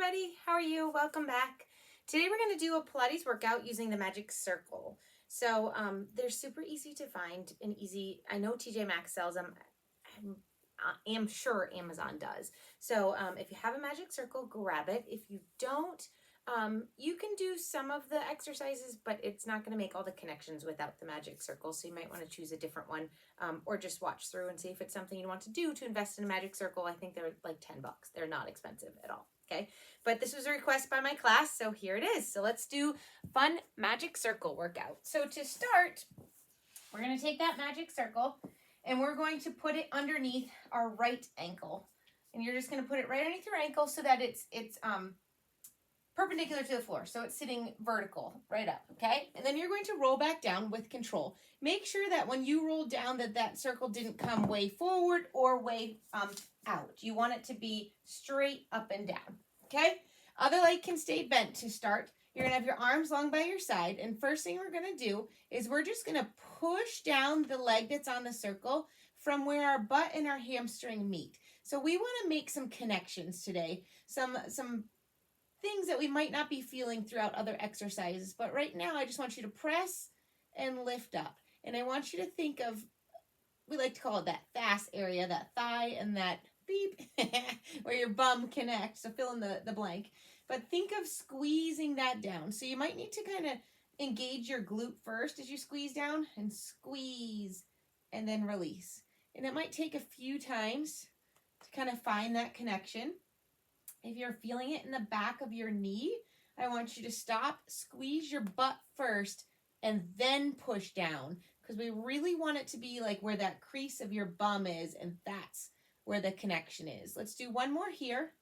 everybody, how are you? Welcome back. Today we're going to do a Pilates workout using the magic circle. So they're super easy to find and easy. I know TJ Maxx sells them. I am sure Amazon does. So if you have a magic circle, grab it. If you don't, you can do some of the exercises, but it's not going to make all the connections without the magic circle. So you might want to choose a different one, or just watch through and see if it's something you want to do to invest in a magic circle. I think they're like $10. They're not expensive at all. Okay. But this was a request by my class, so here it is. So let's do fun magic circle workout. So to start, we're going to take that magic circle and we're going to put it underneath our right ankle. And you're just going to put it right underneath your ankle so that it's perpendicular to the floor. So it's sitting vertical right up, okay? And then you're going to roll back down with control. Make sure that when you roll down that circle didn't come way forward or way out. You want it to be straight up and down, okay? Other leg can stay bent to start. You're going to have your arms long by your side. And first thing we're going to do is we're just going to push down the leg that's on the circle from where our butt and our hamstring meet. So we want to make some connections today. Some things that we might not be feeling throughout other exercises. But right now, I just want you to press and lift up. And I want you to think of, we like to call it that fast area, that thigh and that beep, where your bum connects. So fill in the blank. But think of squeezing that down. So you might need to kind of engage your glute first as you squeeze down and squeeze and then release. And it might take a few times to kind of find that connection. If you're feeling it in the back of your knee, I want you to stop, squeeze your butt first, and then push down. Because we really want it to be like where that crease of your bum is, and that's where the connection is. Let's do one more here.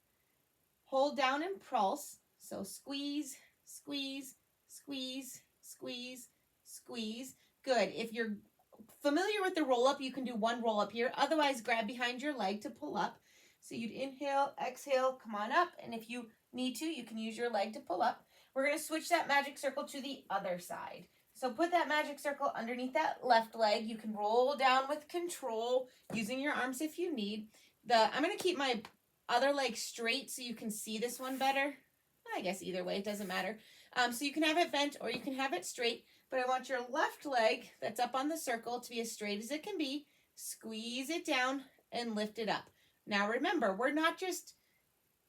Hold down and pulse. So squeeze, squeeze, squeeze, squeeze, squeeze. Good. If you're familiar with the roll-up, you can do one roll-up here. Otherwise, grab behind your leg to pull up. So you'd inhale, exhale, come on up. And if you need to, you can use your leg to pull up. We're going to switch that magic circle to the other side. So put that magic circle underneath that left leg. You can roll down with control using your arms if you need. I'm going to keep my other leg straight so you can see this one better. I guess either way, it doesn't matter. So you can have it bent or you can have it straight. But I want your left leg that's up on the circle to be as straight as it can be. Squeeze it down and lift it up. Now remember, we're not just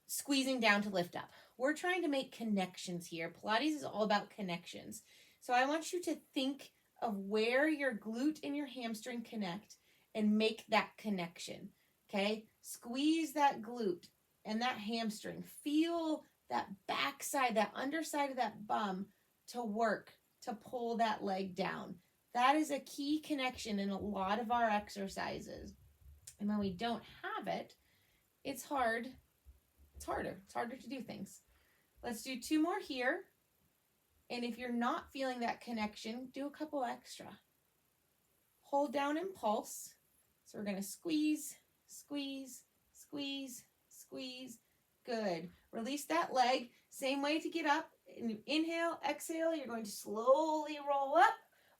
squeezing down to lift up. We're trying to make connections here. Pilates is all about connections. So I want you to think of where your glute and your hamstring connect and make that connection, okay? Squeeze that glute and that hamstring. Feel that backside, that underside of that bum to work, to pull that leg down. That is a key connection in a lot of our exercises. And when we don't have it, it's hard. It's harder. It's harder to do things. Let's do two more here. And if you're not feeling that connection, do a couple extra. Hold down and pulse. So we're going to squeeze, squeeze, squeeze, squeeze. Good. Release that leg. Same way to get up. Inhale, exhale. You're going to slowly roll up,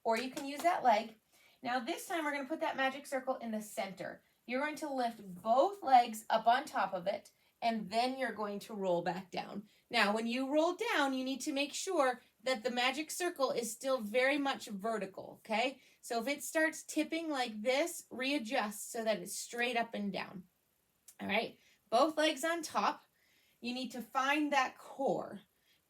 or you can use that leg. Now this time we're going to put that magic circle in the center. You're going to lift both legs up on top of it, and then you're going to roll back down. Now, when you roll down, you need to make sure that the magic circle is still very much vertical, okay? So if it starts tipping like this, readjust so that it's straight up and down. All right, both legs on top. You need to find that core.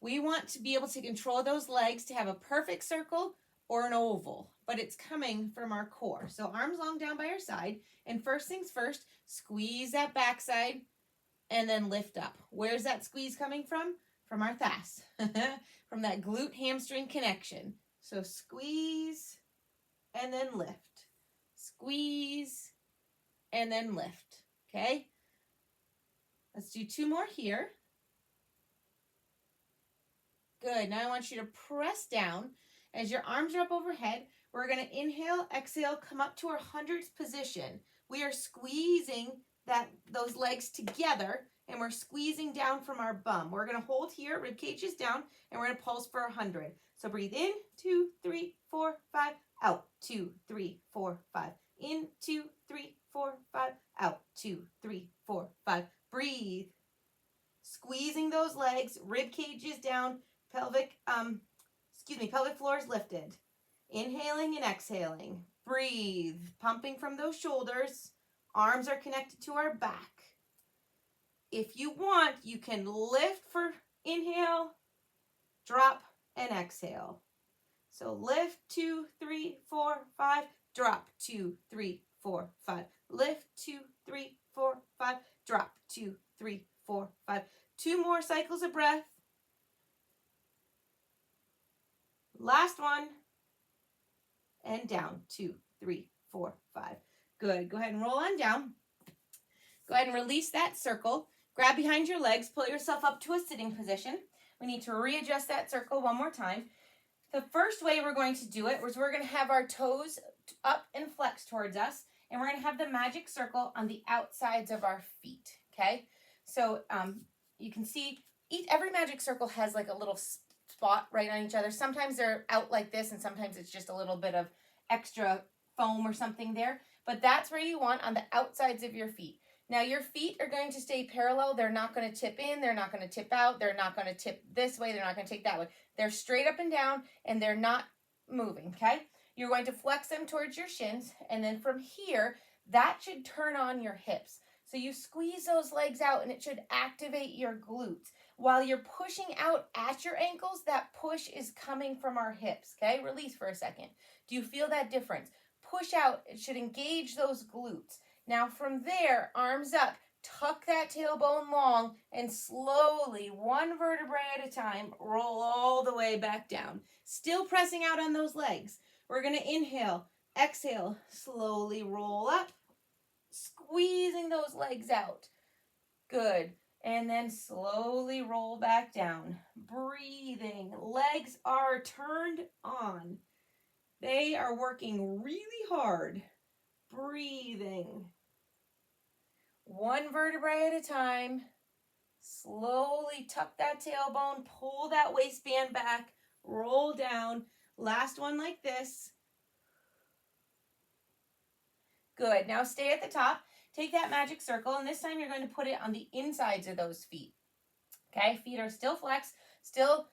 We want to be able to control those legs to have a perfect circle or an oval, but it's coming from our core. So arms long down by your side, and first things first, squeeze that backside and then lift up. Where's that squeeze coming from? From our thighs, from that glute hamstring connection. So squeeze and then lift. Squeeze and then lift, okay? Let's do two more here. Good. Now I want you to press down. As your arms are up overhead, we're going to inhale, exhale, come up to our 100th position. We are squeezing those legs together, and we're squeezing down from our bum. We're going to hold here, rib cage is down, and we're going to pulse for 100. So breathe in, 2, 3, 4, 5, out, 2, 3, 4, 5. In, 2, 3, 4, 5, out, 2, 3, 4, 5. Breathe. squeezing those legs, rib cage is down, pelvic floor is lifted. Inhaling and exhaling. Breathe, pumping from those shoulders. Arms are connected to our back. If you want, you can lift for inhale, drop, and exhale. So lift, 2, 3, 4, 5, drop, 2, 3, 4, 5. Lift, 2, 3, 4, 5, drop, 2, 3, 4, 5. 2 more cycles of breath. Last one. And down, 2, 3, 4, 5. Good. Go ahead and roll on down. Go ahead and release that circle. Grab behind your legs. Pull yourself up to a sitting position. We need to readjust that circle one more time. The first way we're going to do it is we're going to have our toes up and flexed towards us, and we're going to have the magic circle on the outsides of our feet, okay? So you can see every magic circle has like a little spot right on each other. Sometimes they're out like this, and sometimes it's just a little bit of extra foam or something there, but that's where you want on the outsides of your feet. Now your feet are going to stay parallel. They're not going to tip in. They're not going to tip out. They're not going to tip this way. They're not going to take that way. They're straight up and down, and they're not moving, okay? You're going to flex them towards your shins, and then from here, that should turn on your hips. So you squeeze those legs out, and it should activate your glutes. While you're pushing out at your ankles, that push is coming from our hips, okay? Release for a second. Do you feel that difference? Push out. It should engage those glutes. Now from there, arms up, tuck that tailbone long, and slowly, one vertebrae at a time, roll all the way back down. Still pressing out on those legs. We're going to inhale, exhale, slowly roll up, squeezing those legs out. Good. And then slowly roll back down. Breathing. Legs are turned on. They are working really hard. Breathing. One vertebrae at a time. Slowly tuck that tailbone, pull that waistband back, roll down. Last one like this. Good. Now stay at the top. Take that magic circle, and this time you're going to put it on the insides of those feet. Okay? Feet are still flexed, still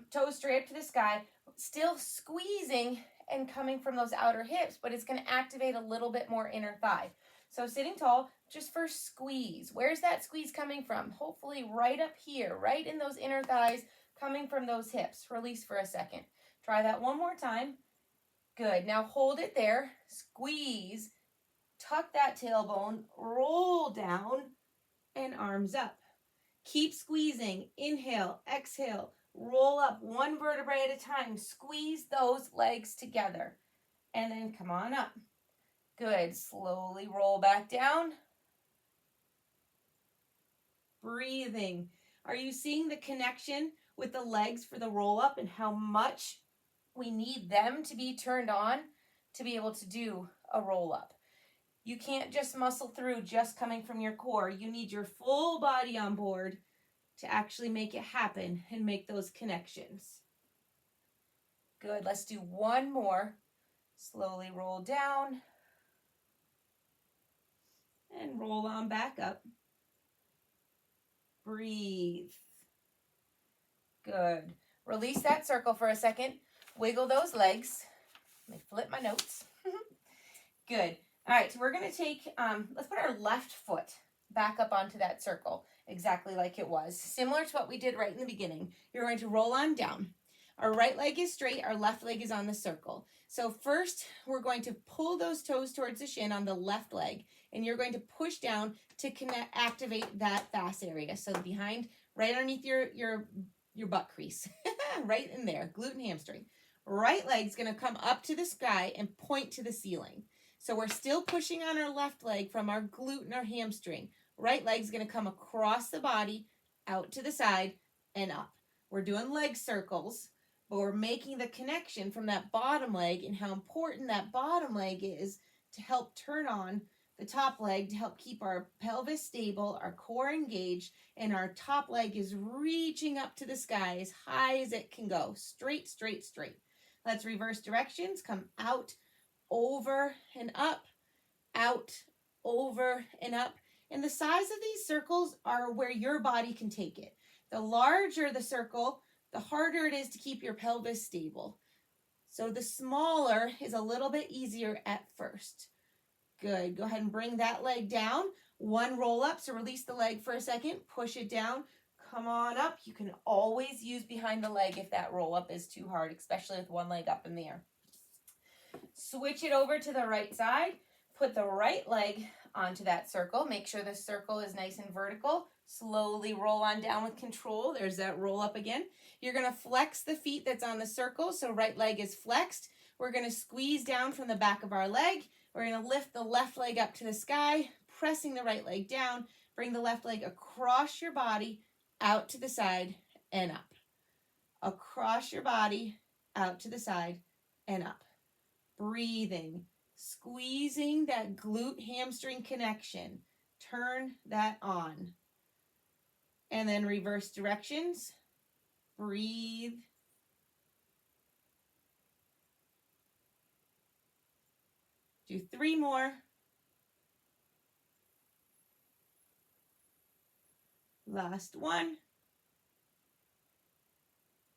toes straight up to the sky, still squeezing and coming from those outer hips, but it's going to activate a little bit more inner thigh. So sitting tall, just first squeeze. Where's that squeeze coming from? Hopefully right up here, right in those inner thighs, coming from those hips. Release for a second. Try that one more time. Good. Now hold it there. Squeeze. Tuck that tailbone. Roll down and arms up. Keep squeezing. Inhale, exhale. Roll up one vertebrae at a time. Squeeze those legs together. And then come on up. Good. Slowly roll back down. Breathing. Are you seeing the connection with the legs for the roll up and how much we need them to be turned on to be able to do a roll up? You can't just muscle through just coming from your core. You need your full body on board to actually make it happen and make those connections. Good. Let's do one more. Slowly roll down. And roll on back up. Breathe. Good. Release that circle for a second. Wiggle those legs. Let me flip my notes. Good. All right, so we're going to take, let's put our left foot back up onto that circle, exactly like it was. Similar to what we did right in the beginning. You're going to roll on down. Our right leg is straight, our left leg is on the circle. So first, we're going to pull those toes towards the shin on the left leg, and you're going to push down to activate that fast area. So behind, right underneath your butt crease, right in there, glute and hamstring. Right leg's going to come up to the sky and point to the ceiling. So we're still pushing on our left leg from our glute and our hamstring. Right leg's going to come across the body, out to the side, and up. We're doing leg circles, but we're making the connection from that bottom leg and how important that bottom leg is to help turn on the top leg, to help keep our pelvis stable, our core engaged, and our top leg is reaching up to the sky as high as it can go. Straight, straight, straight. Let's reverse directions. Come out, over and up, out, over and up. And the size of these circles are where your body can take it. The larger the circle, the harder it is to keep your pelvis stable. So the smaller is a little bit easier at first. Good. Go ahead and bring that leg down. One roll up. So release the leg for a second. Push it down. Come on up. You can always use behind the leg if that roll up is too hard, especially with one leg up in the air. Switch it over to the right side. Put the right leg onto that circle. Make sure the circle is nice and vertical. Slowly roll on down with control. There's that roll up again. You're going to flex the feet that's on the circle. So right leg is flexed. We're going to squeeze down from the back of our leg. We're going to lift the left leg up to the sky, pressing the right leg down. Bring the left leg across your body, out to the side, and up. Across your body, out to the side, and up. Breathing, squeezing that glute hamstring connection. Turn that on. And then reverse directions. Breathe. Do 3 more. Last one.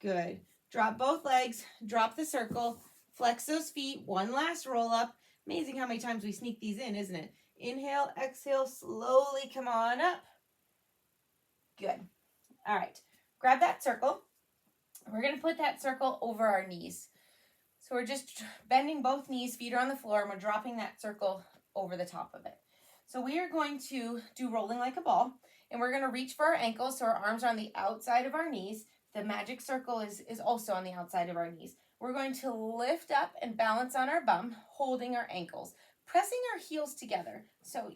Good. Drop both legs, drop the circle, flex those feet, one last roll up. Amazing how many times we sneak these in, isn't it? Inhale, exhale, slowly come on up. Good. All right. Grab that circle. We're going to put that circle over our knees. So we're just bending both knees, feet are on the floor, and we're dropping that circle over the top of it. So we are going to do rolling like a ball, and we're going to reach for our ankles so our arms are on the outside of our knees. The magic circle is also on the outside of our knees. We're going to lift up and balance on our bum, holding our ankles, pressing our heels together. So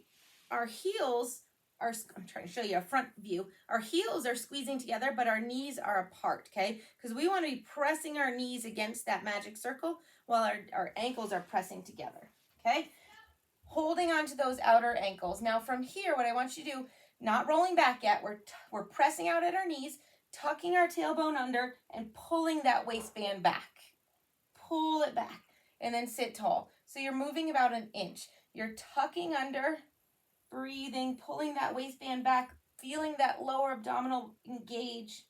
our heels are, I'm trying to show you a front view. Our heels are squeezing together, but our knees are apart, okay? Because we want to be pressing our knees against that magic circle while our ankles are pressing together, okay? Holding onto those outer ankles. Now from here, what I want you to do, not rolling back yet, we're pressing out at our knees, tucking our tailbone under and pulling that waistband back. Pull it back and then sit tall. So you're moving about an inch. You're tucking under, breathing, pulling that waistband back, feeling that lower abdominal engage,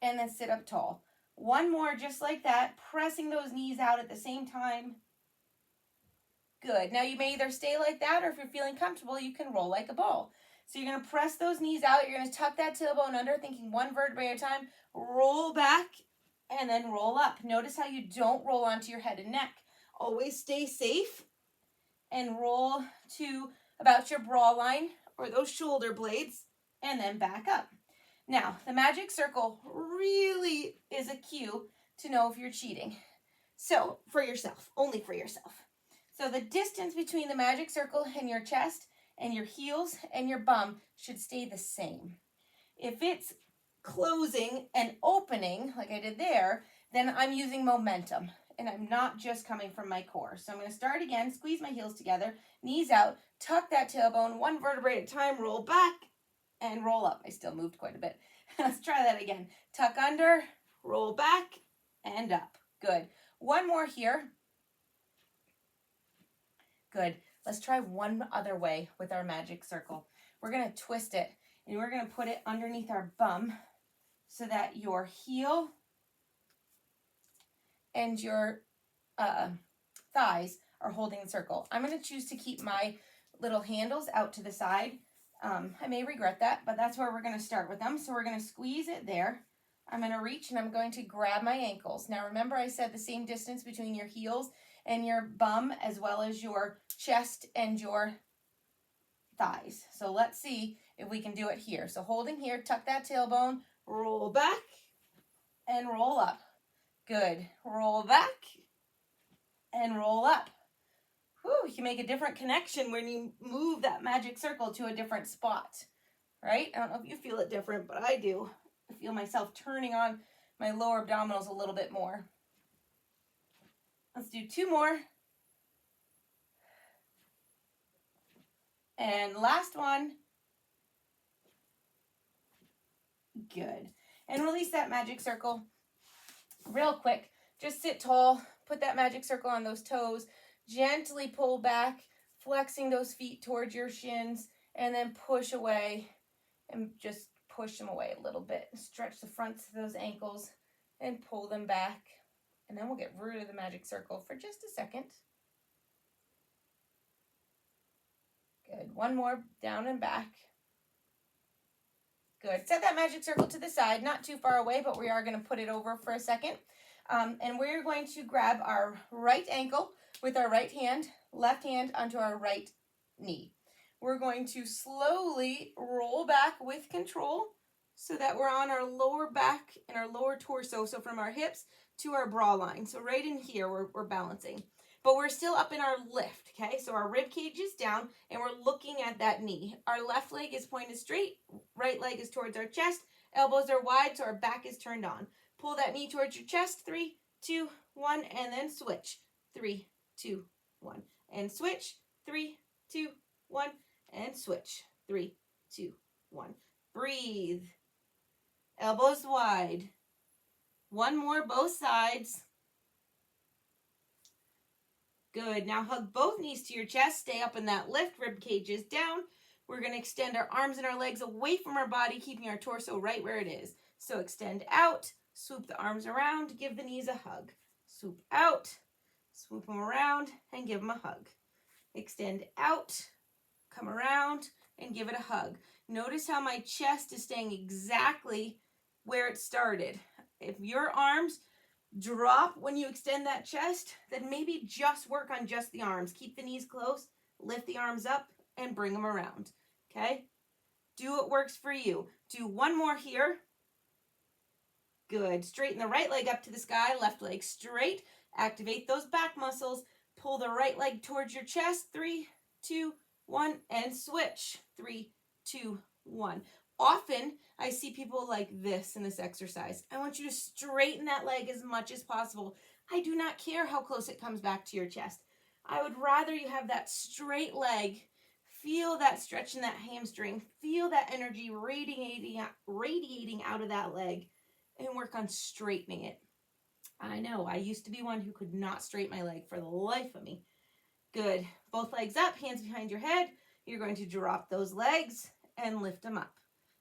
and then sit up tall. One more just like that, pressing those knees out at the same time. Good. Now you may either stay like that, or if you're feeling comfortable, you can roll like a ball. So you're going to press those knees out. You're going to tuck that tailbone under, thinking one vertebrae at a time. Roll back and then roll up. Notice how you don't roll onto your head and neck. Always stay safe and roll to about your bra line or those shoulder blades and then back up. Now, the magic circle really is a cue to know if you're cheating. So, for yourself, only for yourself. So the distance between the magic circle and your chest and your heels and your bum should stay the same. If it's closing and opening, like I did there, then I'm using momentum and I'm not just coming from my core. So I'm going to start again, squeeze my heels together, knees out, tuck that tailbone, one vertebrae at a time, roll back and roll up. I still moved quite a bit. Let's try that again. Tuck under, roll back and up. Good. One more here. Good. Let's try one other way with our magic circle. We're going to twist it and we're going to put it underneath our bum so that your heel and your thighs are holding the circle. I'm going to choose to keep my little handles out to the side. I may regret that, but that's where we're going to start with them. So we're going to squeeze it there. I'm going to reach and I'm going to grab my ankles. Now remember I said the same distance between your heels and your bum as well as your chest and your thighs. So let's see if we can do it here. So holding here, tuck that tailbone, roll back and roll up. Good. Roll back and roll up. Whew, you can make a different connection when you move that magic circle to a different spot, right? I don't know if you feel it different, but I do. I feel myself turning on my lower abdominals a little bit more. Let's do 2 more. And last one. Good. And release that magic circle real quick. Just sit tall. Put that magic circle on those toes. Gently pull back, flexing those feet towards your shins and then push away and just push them away a little bit. Stretch the fronts of those ankles and pull them back. And then we'll get rid of the magic circle for just a second. Good. One more, down and back. Good. Set that magic circle to the side, not too far away, but we are going to put it over for a second. And we're going to grab our right ankle with our right hand, left hand onto our right knee. We're going to slowly roll back with control so that we're on our lower back and our lower torso. So from our hips to our bra line. So right in here, we're balancing. But we're still up in our lift, okay? So our rib cage is down and we're looking at that knee. Our left leg is pointed straight, right leg is towards our chest, elbows are wide, so our back is turned on. Pull that knee towards your chest, 3, 2, 1, and then switch. 3, 2, 1, and switch. 3, 2, 1, and switch. 3, 2, 1. Breathe. Elbows wide. One more, both sides. Good. Now hug both knees to your chest. Stay up in that lift. Rib cage is down. We're going to extend our arms and our legs away from our body, keeping our torso right where it is. So extend out. Swoop the arms around. Give the knees a hug. Swoop out. Swoop them around and give them a hug. Extend out. Come around and give it a hug. Notice how my chest is staying exactly where it started. If your arms drop when you extend that chest, then maybe just work on just the arms. Keep the knees close, lift the arms up, and bring them around, okay? Do what works for you. Do one more here. Good. Straighten the right leg up to the sky, left leg straight. Activate those back muscles. Pull the right leg towards your chest. 3, 2, 1, and switch. 3, 2, 1. Often, I see people like this in this exercise. I want you to straighten that leg as much as possible. I do not care how close it comes back to your chest. I would rather you have that straight leg. Feel that stretch in that hamstring. Feel that energy radiating out of that leg, and work on straightening it. I know, I used to be one who could not straighten my leg for the life of me. Good. Both legs up, hands behind your head. You're going to drop those legs and lift them up.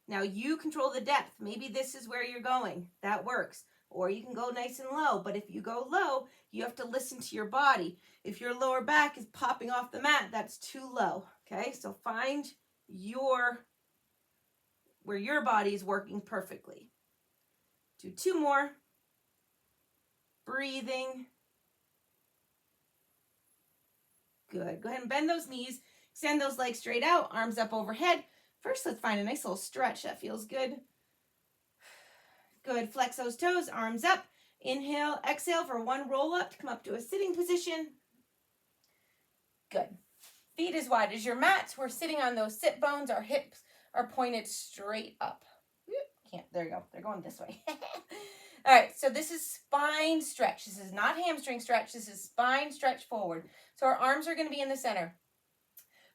Now you control the depth. Maybe this is where you're going. That works. Or you can go nice and low. But if you go low, you have to listen to your body. If your lower back is popping off the mat, that's too low. Okay, so find where your body is working perfectly. Do 2 more. Breathing. Good. Go ahead and bend those knees. Extend those legs straight out. Arms up overhead. First, let's find a nice little stretch. That feels good. Good. Flex those toes. Arms up. Inhale. Exhale for 1 roll up to come up to a sitting position. Good. Feet as wide as your mat. We're sitting on those sit bones. Our hips are pointed straight up. Can't. There you go. They're going this way. All right. So this is spine stretch. This is not hamstring stretch. This is spine stretch forward. So our arms are going to be in the center.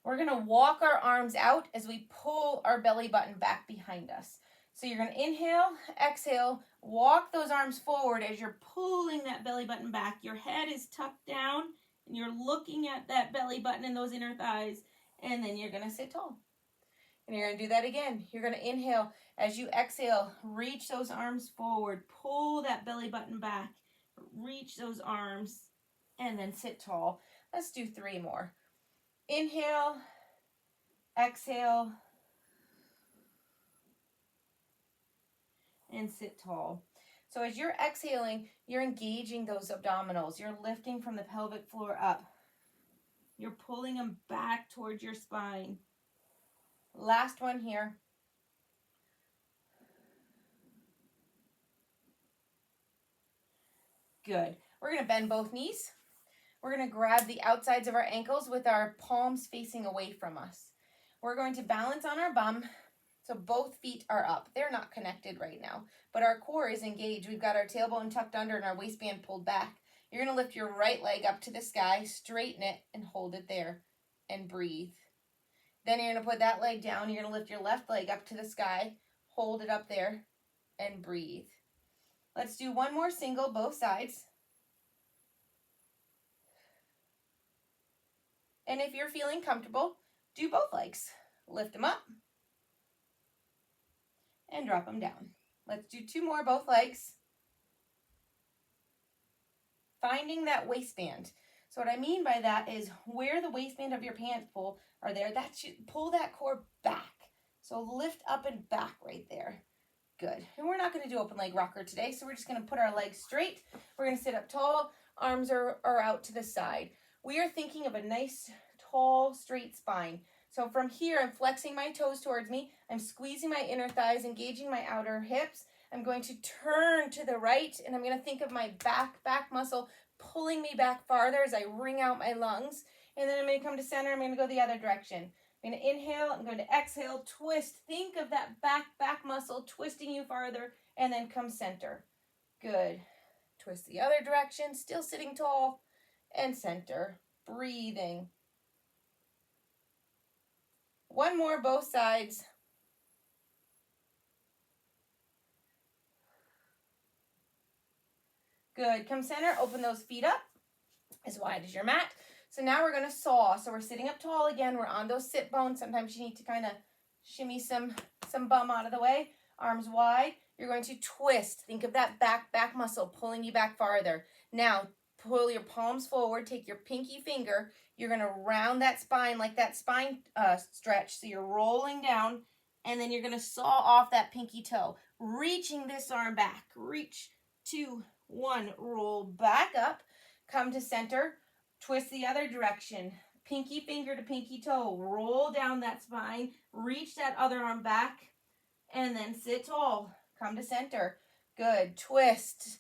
We're going to walk our arms out as we pull our belly button back behind us. So you're going to inhale, exhale, walk those arms forward as you're pulling that belly button back. Your head is tucked down and you're looking at that belly button and those inner thighs. And then you're going to sit tall. And you're going to do that again. You're going to inhale. As you exhale, reach those arms forward. Pull that belly button back. Reach those arms and then sit tall. Let's do 3 more. Inhale, exhale, and sit tall. So as you're exhaling, you're engaging those abdominals. You're lifting from the pelvic floor up. You're pulling them back towards your spine. Last one here. Good. We're going to bend both knees. We're going to grab the outsides of our ankles with our palms facing away from us. We're going to balance on our bum, so both feet are up. They're not connected right now, but our core is engaged. We've got our tailbone tucked under and our waistband pulled back. You're going to lift your right leg up to the sky, straighten it, and hold it there, and breathe. Then you're going to put that leg down. You're going to lift your left leg up to the sky, hold it up there, and breathe. Let's do 1 more single, both sides. And if you're feeling comfortable, do both legs. lift them up, and drop them down. Let's do 2 more, both legs. Finding that waistband. So what I mean by that is where the waistband of your pants are there, that should pull that core back. So lift up and back right there. Good. And we're not going to do open leg rocker today, so we're just going to put our legs straight. We're going to sit up tall, arms are out to the side. We are thinking of a nice, tall, straight spine. So from here, I'm flexing my toes towards me. I'm squeezing my inner thighs, engaging my outer hips. I'm going to turn to the right, and I'm going to think of my back muscle pulling me back farther as I wring out my lungs. And then I'm going to come to center. I'm going to go the other direction. I'm going to inhale. I'm going to exhale, twist. Think of that back muscle twisting you farther, and then come center. Good. Twist the other direction, still sitting tall, and center. Breathing. One more, both sides. Good. Come center, open those feet up as wide as your mat. So now we're going to saw. So we're sitting up tall again. We're on those sit bones. Sometimes you need to kind of shimmy some bum out of the way. Arms wide. You're going to twist. Think of that back muscle pulling you back farther. Now, pull your palms forward. Take your pinky finger. You're going to round that spine like that spine stretch. So you're rolling down, and then you're going to saw off that pinky toe. Reaching this arm back. Reach, 2, 1. Roll back up. Come to center. Twist the other direction. Pinky finger to pinky toe. Roll down that spine. Reach that other arm back. And then sit tall. Come to center. Good. Twist.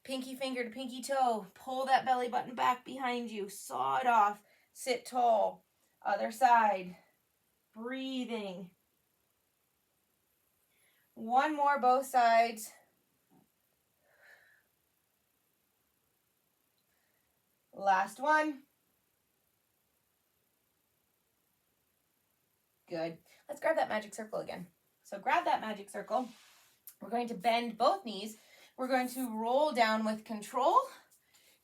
Pinky finger to pinky toe. Pull that belly button back behind you. Saw it off. Sit tall. Other side. Breathing. One more, both sides. Last one. Good. Let's grab that magic circle again. So grab that magic circle. We're going to bend both knees. We're going to roll down with control.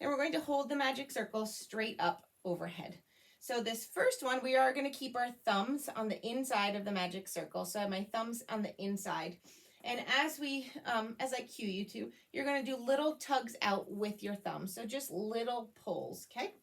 And we're going to hold the magic circle straight up overhead. So this first one, we are going to keep our thumbs on the inside of the magic circle. So I have my thumbs on the inside. And as I cue you to, you're going to do little tugs out with your thumbs. So just little pulls, okay?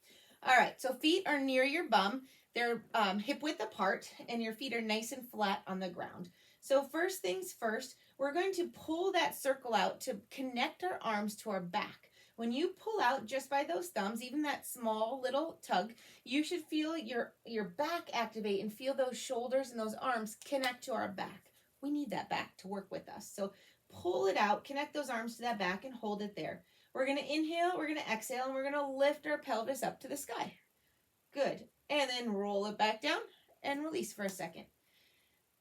All right, so feet are near your bum. They're hip width apart, and your feet are nice and flat on the ground. So first things first, we're going to pull that circle out to connect our arms to our back. When you pull out just by those thumbs, even that small little tug, you should feel your back activate and feel those shoulders and those arms connect to our back. We need that back to work with us. So pull it out, connect those arms to that back, and hold it there. We're going to inhale, we're going to exhale, and we're going to lift our pelvis up to the sky. Good. And then roll it back down and release for a second.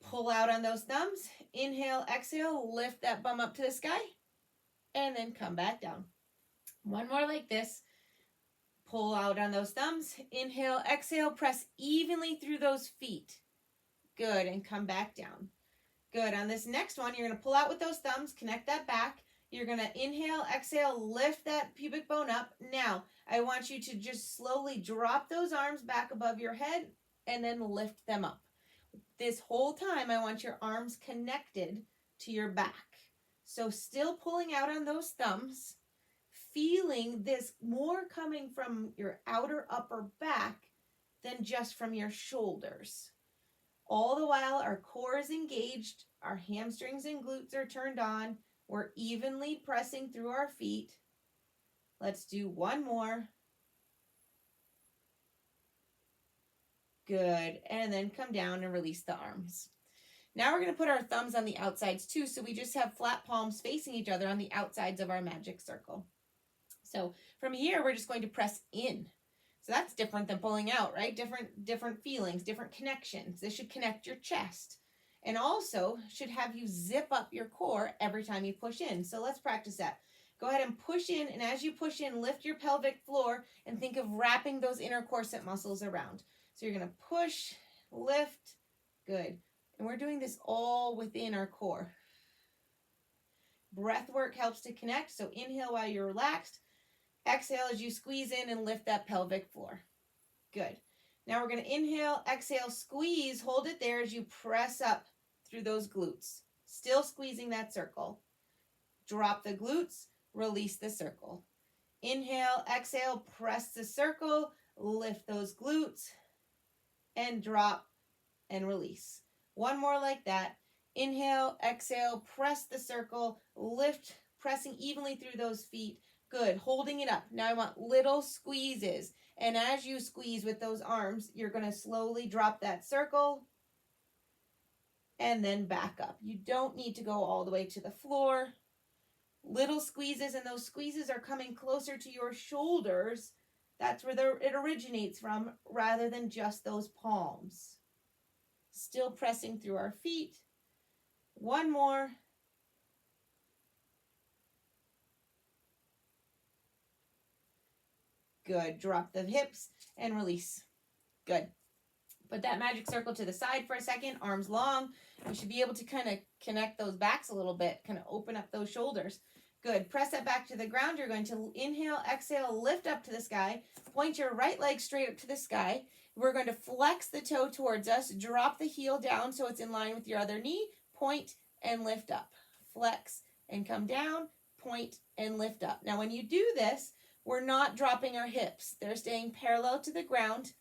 Pull out on those thumbs. Inhale, exhale, lift that bum up to the sky, and then come back down. One more like this. Pull out on those thumbs. Inhale, exhale, press evenly through those feet. Good, and come back down. Good. On this next one, you're going to pull out with those thumbs, connect that back. You're going to inhale, exhale, lift that pubic bone up. Now, I want you to just slowly drop those arms back above your head and then lift them up. This whole time, I want your arms connected to your back. So still pulling out on those thumbs, feeling this more coming from your outer upper back than just from your shoulders. All the while, our core is engaged, our hamstrings and glutes are turned on, we're evenly pressing through our feet. Let's do one more. Good. And then come down and release the arms. Now we're going to put our thumbs on the outsides too, so we just have flat palms facing each other on the outsides of our magic circle. So from here, we're just going to press in. So that's different than pulling out, right? Different feelings, different connections. This should connect your chest. And also should have you zip up your core every time you push in. So let's practice that. Go ahead and push in, and as you push in, lift your pelvic floor and think of wrapping those inner corset muscles around. So you're going to push, lift, good. And we're doing this all within our core. Breath work helps to connect, so inhale while you're relaxed. Exhale as you squeeze in and lift that pelvic floor. Good. Now we're going to inhale, exhale, squeeze, hold it there as you press up through those glutes. Still squeezing that circle. Drop the glutes, release the circle. Inhale, exhale, press the circle, lift those glutes, and drop and release. One more like that. Inhale, exhale, press the circle, lift, pressing evenly through those feet. Good, holding it up. Now I want little squeezes. And as you squeeze with those arms, you're going to slowly drop that circle and then back up. You don't need to go all the way to the floor. Little squeezes, and those squeezes are coming closer to your shoulders. That's where it originates from, rather than just those palms. Still pressing through our feet. One more. Good. Drop the hips and release. Good. Put that magic circle to the side for a second, arms long. We should be able to kind of connect those backs a little bit, kind of open up those shoulders. Good. Press that back to the ground. You're going to inhale, exhale, lift up to the sky. Point your right leg straight up to the sky. We're going to flex the toe towards us. Drop the heel down so it's in line with your other knee. Point and lift up. Flex and come down. Point and lift up. Now when you do this, we're not dropping our hips. They're staying parallel to the ground.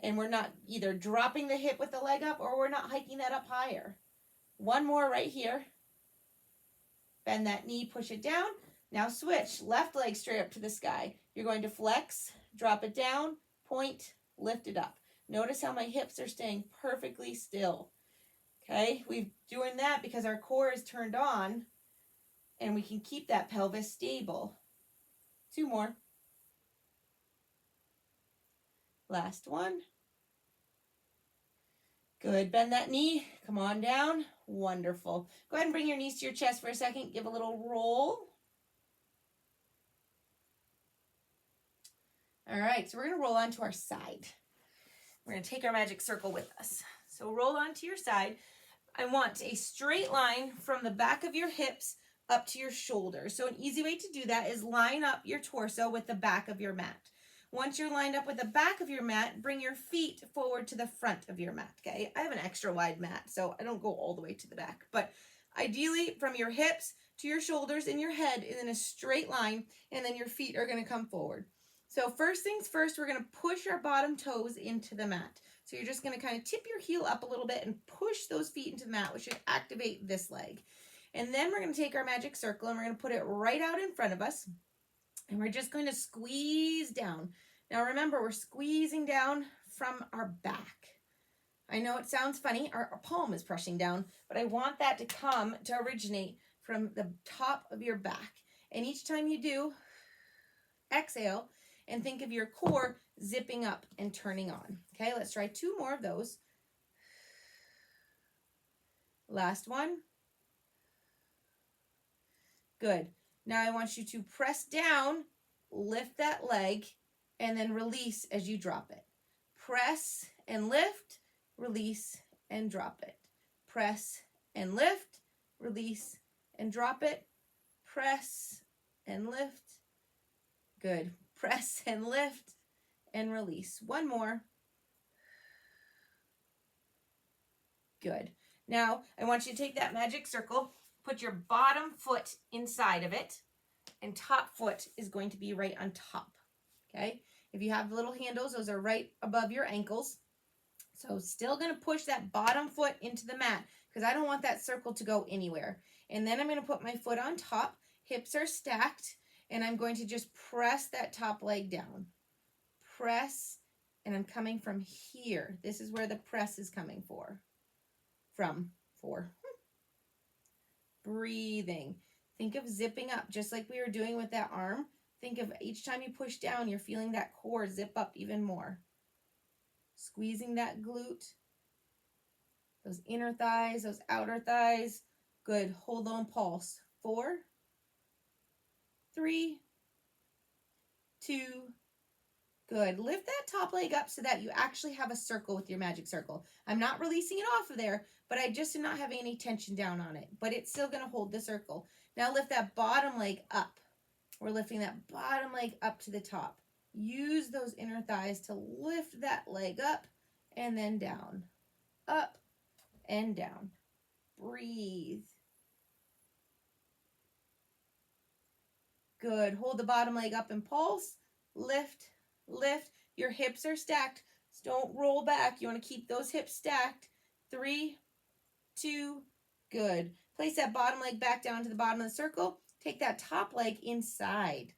And we're not either dropping the hip with the leg up, or we're not hiking that up higher. One more right here. Bend that knee, push it down. Now switch. Left leg straight up to the sky. You're going to flex, drop it down, point, lift it up. Notice how my hips are staying perfectly still. Okay, we're doing that because our core is turned on and we can keep that pelvis stable. Two more. Last one. Good. Bend that knee. Come on down. Wonderful. Go ahead and bring your knees to your chest for a second. Give a little roll. All right. So we're going to roll onto our side. We're going to take our magic circle with us. So roll onto your side. I want a straight line from the back of your hips up to your shoulders. So an easy way to do that is line up your torso with the back of your mat. Once you're lined up with the back of your mat, bring your feet forward to the front of your mat, okay? I have an extra wide mat, so I don't go all the way to the back. But ideally, from your hips to your shoulders and your head is in a straight line, and then your feet are going to come forward. So first things first, we're going to push our bottom toes into the mat. So you're just going to kind of tip your heel up a little bit and push those feet into the mat, which should activate this leg. And then we're going to take our magic circle, and we're going to put it right out in front of us. And we're just going to squeeze down. Now remember, we're squeezing down from our back. I know it sounds funny, our palm is pressing down, but I want that to originate from the top of your back. And each time you do, exhale and think of your core zipping up and turning on. Okay, let's try two more of those. Last one. Good. Now I want you to press down, lift that leg, and then release as you drop it. Press and lift, release and drop it. Press and lift, release and drop it. Press and lift. Good. Press and lift and release. One more. Good. Now I want you to take that magic circle, put your bottom foot inside of it, and top foot is going to be right on top. Okay? If you have little handles, those are right above your ankles. So still going to push that bottom foot into the mat because I don't want that circle to go anywhere. And then I'm going to put my foot on top. Hips are stacked. And I'm going to just press that top leg down. Press. And I'm coming from here. This is where the press is coming from. Breathing. Think of zipping up just like we were doing with that arm. Think of each time you push down, you're feeling that core zip up even more. Squeezing that glute. Those inner thighs, those outer thighs. Good. Hold on, pulse. 4, 3, 2. Good. Lift that top leg up so that you actually have a circle with your magic circle. I'm not releasing it off of there, but I just am not having any tension down on it. But it's still going to hold the circle. Now lift that bottom leg up. We're lifting that bottom leg up to the top. Use those inner thighs to lift that leg up and then down, up and down. Breathe. Good. Hold the bottom leg up and pulse. Lift, lift. Your hips are stacked, so don't roll back. You want to keep those hips stacked. 3, 2, good. Place that bottom leg back down to the bottom of the circle. Take that top leg inside.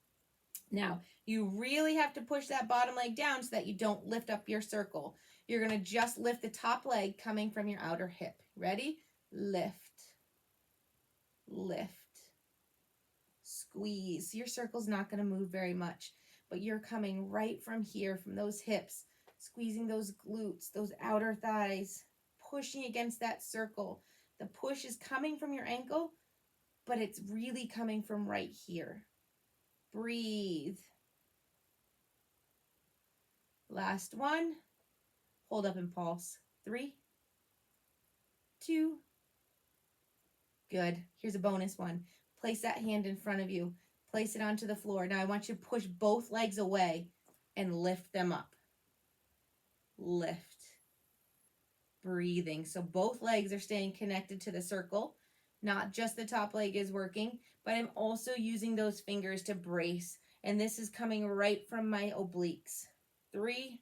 Now, you really have to push that bottom leg down so that you don't lift up your circle. You're going to just lift the top leg coming from your outer hip. Ready? Lift, lift, squeeze. Your circle's not going to move very much, but you're coming right from here, from those hips, squeezing those glutes, those outer thighs, pushing against that circle. The push is coming from your ankle, but it's really coming from right here. Breathe. Last one. Hold up and pulse. 3, 2, good. Here's a bonus one. Place that hand in front of you. Place it onto the floor. Now I want you to push both legs away and lift them up. Lift. Breathing. So both legs are staying connected to the circle. Not just the top leg is working, but I'm also using those fingers to brace. And this is coming right from my obliques. 3,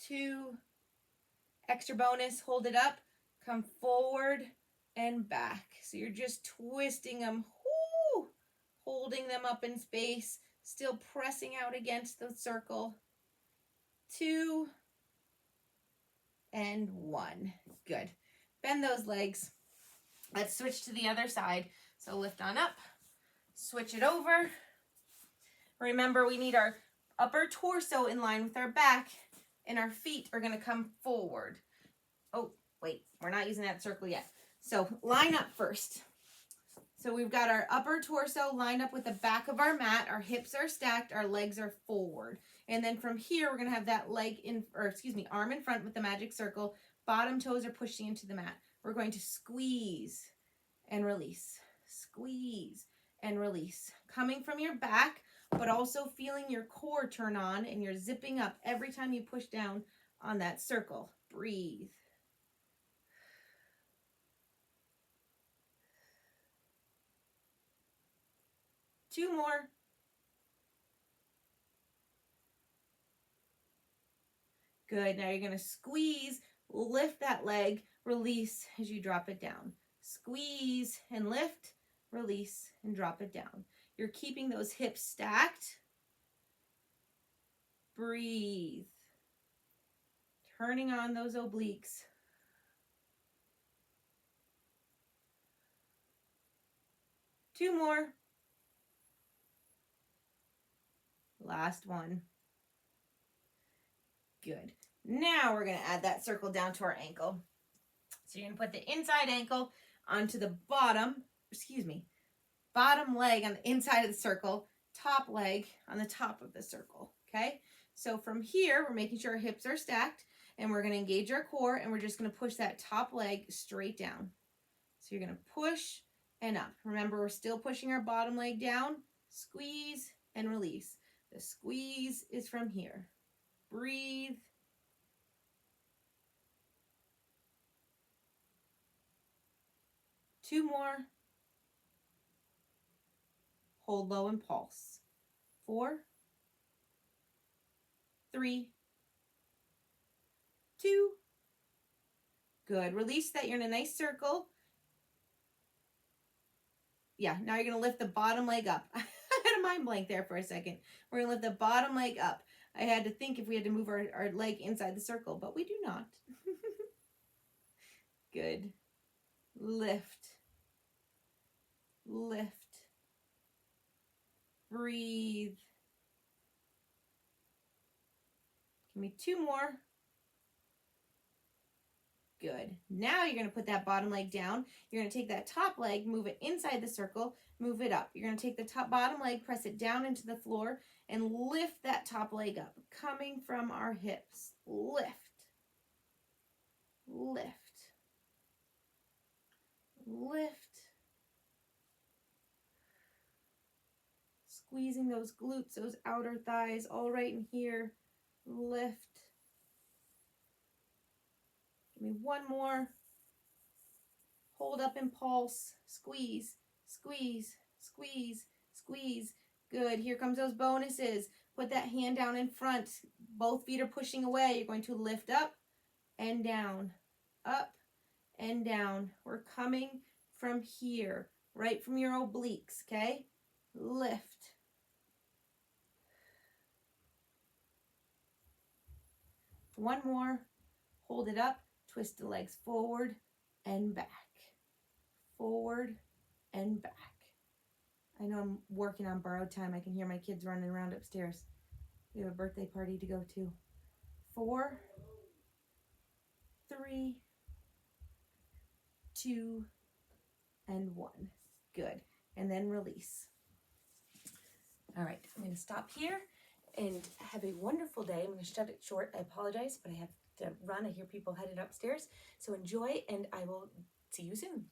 2, extra bonus, hold it up, come forward and back. So you're just twisting them, whoo, holding them up in space, still pressing out against the circle. 2 and 1. Good. Bend those legs. Let's switch to the other side. So lift on up, switch it over. Remember, we need our upper torso in line with our back, and our feet are going to come forward. Oh, wait, we're not using that circle yet. So line up first. So we've got our upper torso lined up with the back of our mat. Our hips are stacked. Our legs are forward. And then from here, we're going to have that arm in front with the magic circle. Bottom toes are pushing into the mat. We're going to squeeze and release. Squeeze and release. Coming from your back, but also feeling your core turn on, and you're zipping up every time you push down on that circle. Breathe. Two more. Good. Now you're going to squeeze, lift that leg, release as you drop it down. Squeeze and lift, release and drop it down. You're keeping those hips stacked. Breathe. Turning on those obliques. Two more. Last one. Good. Now we're going to add that circle down to our ankle. So you're going to put the inside ankle onto the bottom leg on the inside of the circle, top leg on the top of the circle, okay? So from here, we're making sure our hips are stacked, and we're going to engage our core, and we're just going to push that top leg straight down. So you're going to push and up. Remember, we're still pushing our bottom leg down. Squeeze and release. The squeeze is from here. Breathe. Two more. Hold low and pulse. 4, 3, 2. Good. Release that. You're in a nice circle. Yeah, now you're going to lift the bottom leg up. I had a mind blank there for a second. We're going to lift the bottom leg up. I had to think if we had to move our leg inside the circle, but we do not. Good. Lift. Lift. Breathe. Give me 2 more. Good. Now you're going to put that bottom leg down. You're going to take that top leg, move it inside the circle, move it up. You're going to take the bottom leg, press it down into the floor, and lift that top leg up, coming from our hips. Lift. Lift. Lift. Squeezing those glutes, those outer thighs, all right in here. Lift. Give me one more. Hold up and pulse. Squeeze, squeeze, squeeze, squeeze. Good. Here comes those bonuses. Put that hand down in front. Both feet are pushing away. You're going to lift up and down, up and down. We're coming from here, right from your obliques, okay? Lift. One more. Hold it up. Twist the legs forward and back. Forward and back. I know I'm working on borrowed time. I can hear my kids running around upstairs. We have a birthday party to go to. 4, 3, 2, and 1. Good. And then release. All right, I'm going to stop here and have a wonderful day. I'm going to shut it short. I apologize, but I have to run. I hear people headed upstairs. So enjoy, and I will see you soon.